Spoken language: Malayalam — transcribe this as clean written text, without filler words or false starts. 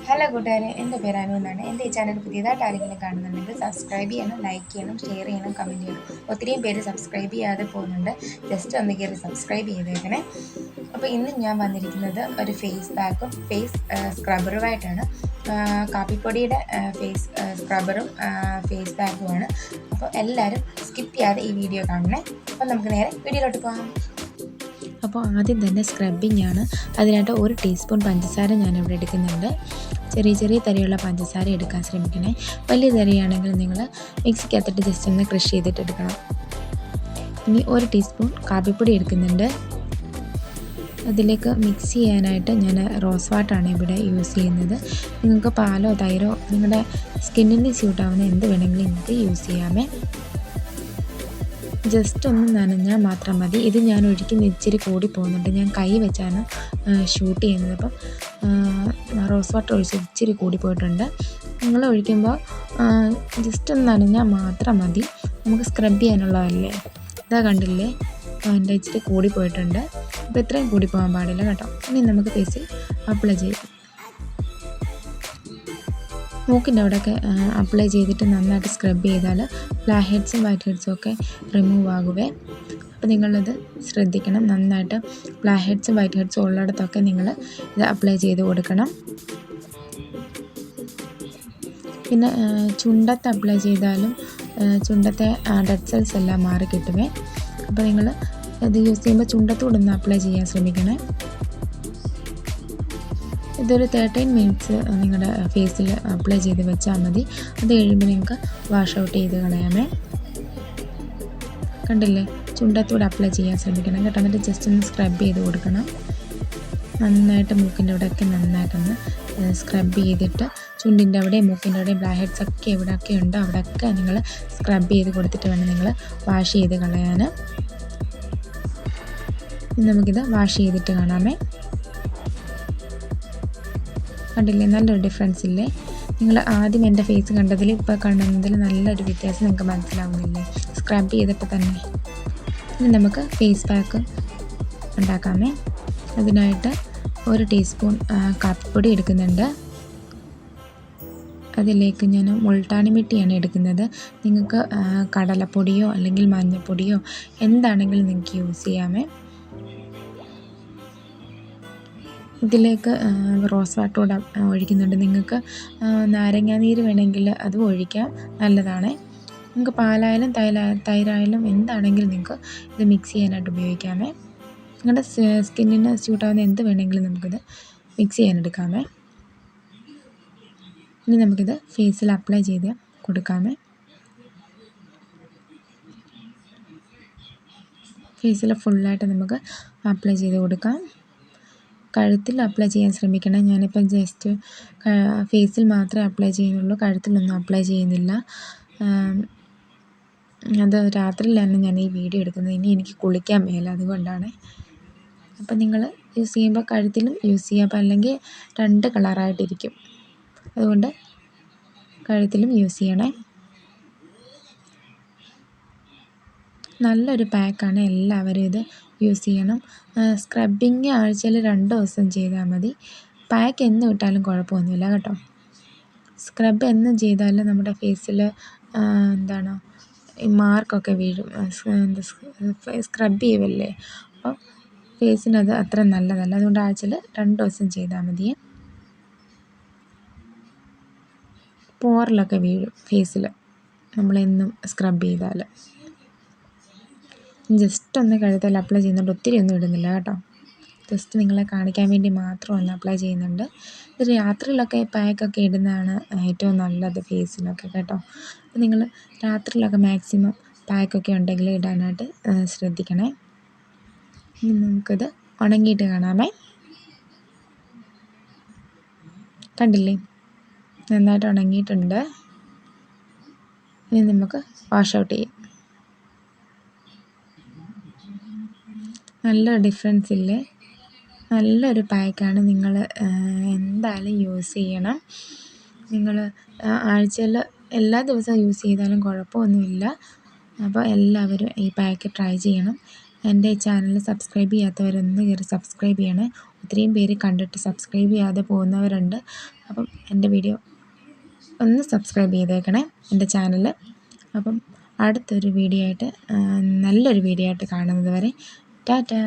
ഹലോ കൂട്ടുകാരെ, എൻ്റെ പേര് അനു എന്നാണ്. എൻ്റെ ഈ ചാനൽ പുതിയതായിട്ട് ആരെങ്കിലും കാണുന്നുണ്ടെങ്കിൽ സബ്സ്ക്രൈബ് ചെയ്യണം, ലൈക്ക് ചെയ്യണം, ഷെയർ ചെയ്യണം, കമൻറ്റ് ചെയ്യണം. ഒത്തിരിയും പേര് സബ്സ്ക്രൈബ് ചെയ്യാതെ പോകുന്നുണ്ട്. ജസ്റ്റ് ഒന്ന് കയറി സബ്സ്ക്രൈബ് ചെയ്തേക്കണേ. അപ്പോൾ ഇന്ന് ഞാൻ വന്നിരിക്കുന്നത് ഒരു ഫേസ് പാക്കും ഫേസ് സ്ക്രബറുമായിട്ടാണ്. കാപ്പിപ്പൊടിയുടെ ഫേസ് സ്ക്രബറും ഫേസ് പാക്കുമാണ്. അപ്പോൾ എല്ലാവരും സ്കിപ്പ് ചെയ്യാതെ ഈ വീഡിയോ കാണണേ. അപ്പോൾ നമുക്ക് നേരെ വീഡിയോയിലോട്ട് പോകാം. അപ്പോൾ ആദ്യം തന്നെ സ്ക്രബിംഗ് ആണ്. അതിനായിട്ട് 1 ടീസ്പൂൺ പഞ്ചസാര ഞാനിവിടെ എടുക്കുന്നുണ്ട്. ചെറിയ ചെറിയ തരിയുള്ള പഞ്ചസാര എടുക്കാൻ ശ്രമിക്കണേ. വലിയ തരിയാണെങ്കിൽ നിങ്ങൾ മിക്സിക്കകത്തിട്ട് ജസ്റ്റ് ഒന്ന് ക്രഷ് ചെയ്തിട്ട് എടുക്കണം. ഇനി 1 ടീസ്പൂൺ കാപ്പിപ്പൊടി എടുക്കുന്നുണ്ട്. അതിലേക്ക് മിക്സ് ചെയ്യാനായിട്ട് ഞാൻ റോസ് വാട്ടറാണ് ഇവിടെ യൂസ് ചെയ്യുന്നത്. നിങ്ങൾക്ക് പാലോ തൈരോ നിങ്ങളുടെ സ്കിന്നിന് സ്യൂട്ടാവുന്ന എന്ത് വേണമെങ്കിലും നിങ്ങൾക്ക് യൂസ് ചെയ്യാമേ. ജസ്റ്റ് ഒന്ന് നനഞ്ഞാൽ മാത്രം മതി. ഇത് ഞാൻ ഒഴിക്കുന്ന ഇച്ചിരി കൂടി പോകുന്നുണ്ട്. ഞാൻ കൈ വെച്ചാണ് ഷൂട്ട് ചെയ്യുന്നത്. അപ്പം റോസ് വാട്ടർ ഒഴിച്ച് ഇച്ചിരി കൂടി പോയിട്ടുണ്ട്. നിങ്ങൾ ഒഴിക്കുമ്പോൾ ജസ്റ്റ് ഒന്ന് നനഞ്ഞാൽ മാത്രം മതി. നമുക്ക് സ്ക്രബ് ചെയ്യാനുള്ളതല്ലേ. ഇതാ കണ്ടില്ലേ, എൻ്റെ ഇച്ചിരി കൂടി പോയിട്ടുണ്ട്. അപ്പോൾ ഇത്രയും കൂടി പോകാൻ പാടില്ല കേട്ടോ. ഇനി നമുക്ക് ഫേസിൽ അപ്ലൈ ചെയ്യാം. മൂക്കിൻ്റെ അവിടെയൊക്കെ അപ്ലൈ ചെയ്തിട്ട് നന്നായിട്ട് സ്ക്രബ് ചെയ്താൽ ബ്ലാക്ക് ഹെഡ്സും വൈറ്റ് ഹെഡ്സും ഒക്കെ റിമൂവ് ആകുവേ. അപ്പോൾ നിങ്ങളത് ശ്രദ്ധിക്കണം. നന്നായിട്ട് ബ്ലാക്ക് ഹെഡ്സും വൈറ്റ് ഹെഡ്സും ഉള്ളിടത്തൊക്കെ നിങ്ങൾ ഇത് അപ്ലൈ ചെയ്ത് കൊടുക്കണം. പിന്നെ ചുണ്ടത്ത് അപ്ലൈ ചെയ്താലും ചുണ്ടത്തെ ഡെഡ് സെൽസ് എല്ലാം മാറി കിട്ടുമേ. അപ്പോൾ നിങ്ങൾ ഇത് യൂസ് ചെയ്യുമ്പോൾ ചുണ്ടത്തൂടെ ഒന്ന് അപ്ലൈ ചെയ്യാൻ ശ്രമിക്കണേ. ഇതൊരു 13 മിനിറ്റ്സ് നിങ്ങളുടെ ഫേസിൽ അപ്ലൈ ചെയ്ത് വെച്ചാൽ മതി. അത് കഴിയുമ്പോൾ നിങ്ങൾക്ക് വാഷ് ഔട്ട് ചെയ്ത് കളയാമേ. കണ്ടില്ലേ, ചുണ്ടത്തൂടെ അപ്ലൈ ചെയ്യാൻ ശ്രമിക്കണം കേട്ടോ. എന്നിട്ട് ജസ്റ്റ് ഒന്ന് സ്ക്രബ് ചെയ്ത് കൊടുക്കണം. നന്നായിട്ട് മൂക്കിൻ്റെ അവിടെയൊക്കെ നന്നായിട്ടൊന്ന് സ്ക്രബ് ചെയ്തിട്ട് ചുണ്ടിൻ്റെ അവിടെ മൂക്കിൻ്റെ അവിടെ ബ്ലാക്ക് ഹെഡ്സ് ഒക്കെ എവിടെയൊക്കെ ഉണ്ടോ അവിടെയൊക്കെ നിങ്ങൾ സ്ക്രബ് ചെയ്ത് കൊടുത്തിട്ട് വേണം നിങ്ങൾ വാഷ് ചെയ്ത് കളയാൻ. നമുക്കിത് വാഷ് ചെയ്തിട്ട് കാണാമേ. കണ്ടില്ലേ, നല്ലൊരു ഡിഫറൻസ് ഇല്ലേ? നിങ്ങൾ ആദ്യം എൻ്റെ ഫേസ് കണ്ടതിൽ ഇപ്പോൾ കാണുന്നതിൽ നല്ലൊരു വ്യത്യാസം നിങ്ങൾക്ക് മനസ്സിലാവുന്നില്ലേ സ്ക്രബ് ചെയ്തപ്പോൾ തന്നെ. ഇനി നമുക്ക് ഫേസ് പാക്ക് ഉണ്ടാക്കാമേ. അതിനായിട്ട് 1 ടീസ്പൂൺ കാപ്പിപ്പൊടി എടുക്കുന്നുണ്ട്. അതിലേക്ക് ഞാൻ മുൾട്ടാനി മിട്ടിയാണ് എടുക്കുന്നത്. നിങ്ങൾക്ക് കടലപ്പൊടിയോ അല്ലെങ്കിൽ മഞ്ഞൾപ്പൊടിയോ എന്താണെങ്കിലും നിങ്ങൾക്ക് യൂസ് ചെയ്യാമേ. ഇതിലേക്ക് റോസ് വാട്ടർ കൂടെ ഒഴിക്കുന്നുണ്ട്. നിങ്ങൾക്ക് നാരങ്ങാനീര് വേണമെങ്കിൽ അതും ഒഴിക്കാം, നല്ലതാണ്. നിങ്ങൾക്ക് പാലായാലും തൈരായാലും എന്താണെങ്കിലും നിങ്ങൾക്ക് ഇത് മിക്സ് ചെയ്യാനായിട്ട് ഉപയോഗിക്കാമേ. നിങ്ങളുടെ സ്കിന്നിന് സ്യൂട്ടാവുന്ന എന്ത് വേണമെങ്കിലും നമുക്കിത് മിക്സ് ചെയ്യാനെടുക്കാമേ. ഇനി നമുക്കിത് ഫേസിൽ അപ്ലൈ ചെയ്ത് കൊടുക്കാമേ. ഫേസിൽ ഫുള്ളായിട്ട് നമുക്ക് അപ്ലൈ ചെയ്ത് കൊടുക്കാം. കഴുത്തിൽ അപ്ലൈ ചെയ്യാൻ ശ്രമിക്കണം. ഞാനിപ്പം ജസ്റ്റ് ഫേസിൽ മാത്രമേ അപ്ലൈ ചെയ്യുന്നുള്ളൂ, കഴുത്തിലൊന്നും അപ്ലൈ ചെയ്യുന്നില്ല. അത് രാത്രിയിലാണ് ഞാൻ ഈ വീഡിയോ എടുക്കുന്നത്. ഇനി എനിക്ക് കുളിക്കാൻ മേല, അതുകൊണ്ടാണ്. അപ്പം നിങ്ങൾ യൂസ് ചെയ്യുമ്പോൾ കഴുത്തിലും യൂസ് ചെയ്യുക. അപ്പം അല്ലെങ്കിൽ 2 കളറായിട്ടിരിക്കും. അതുകൊണ്ട് കഴുത്തിലും യൂസ് ചെയ്യണേ. നല്ലൊരു പാക്കാണ്, എല്ലാവരും ഇത് യൂസ് ചെയ്യണം. സ്ക്രബിങ് ആഴ്ചയിൽ 2 ദിവസം ചെയ്താൽ മതി. പാക്ക് എന്ന് വിട്ടാലും കുഴപ്പമൊന്നുമില്ല കേട്ടോ. സ്ക്രബ് എന്നും ചെയ്താൽ നമ്മുടെ ഫേസിൽ എന്താണ് മാർക്കൊക്കെ വീഴും. സ്ക്രബ് ചെയ്യുമല്ലേ, അപ്പോൾ ഫേസിനത് അത്ര നല്ലതല്ല. അതുകൊണ്ട് ആഴ്ചയിൽ 2 ദിവസം ചെയ്താൽ മതിയേ. പോറിലൊക്കെ വീഴും ഫേസിൽ നമ്മളെന്നും സ്ക്രബ് ചെയ്താൽ. ജസ്റ്റ് ഒന്ന് കഴുത്തിൽ അപ്ലൈ ചെയ്യുന്നുണ്ട്, ഒത്തിരി ഒന്നും ഇടുന്നില്ല കേട്ടോ. ജസ്റ്റ് നിങ്ങളെ കാണിക്കാൻ വേണ്ടി മാത്രം ഒന്ന് അപ്ലൈ ചെയ്യുന്നുണ്ട്. ഇത് രാത്രിയിലൊക്കെ പാക്കൊക്കെ ഇടുന്നതാണ് ഏറ്റവും നല്ലത് ഫേസിനൊക്കെ കേട്ടോ. അപ്പോൾ നിങ്ങൾ രാത്രിയിലൊക്കെ മാക്സിമം പാക്കൊക്കെ ഉണ്ടെങ്കിൽ ഇടാനായിട്ട് ശ്രദ്ധിക്കണേ. ഇനി നമുക്കിത് ഉണങ്ങിയിട്ട് കാണാമേ. കണ്ടില്ലേ, നന്നായിട്ട് ഉണങ്ങിയിട്ടുണ്ട്. ഇനി നമുക്ക് വാഷ് ഔട്ട് ചെയ്യാം. നല്ലൊരു ഡിഫറൻസ് ഇല്ലേ? നല്ലൊരു പാക്കാണ്. നിങ്ങൾ എന്തായാലും യൂസ് ചെയ്യണം. നിങ്ങൾ ആഴ്ചയിൽ എല്ലാ ദിവസവും യൂസ് ചെയ്താലും കുഴപ്പമൊന്നുമില്ല. അപ്പോൾ എല്ലാവരും ഈ പാക്ക് ട്രൈ ചെയ്യണം. എൻ്റെ ചാനൽ സബ്സ്ക്രൈബ് ചെയ്യാത്തവരൊന്ന് കയറി സബ്സ്ക്രൈബ് ചെയ്യണേ. ഒത്തിരിയും പേര് കണ്ടിട്ട് സബ്സ്ക്രൈബ് ചെയ്യാതെ പോകുന്നവരുണ്ട്. അപ്പം എൻ്റെ വീഡിയോ ഒന്ന് സബ്സ്ക്രൈബ് ചെയ്തേക്കണേ എൻ്റെ ചാനൽ. അപ്പം അടുത്തൊരു വീഡിയോ ആയിട്ട് നല്ലൊരു വീഡിയോ ആയിട്ട് കാണുന്നത് വരെ ടാറ്റാ.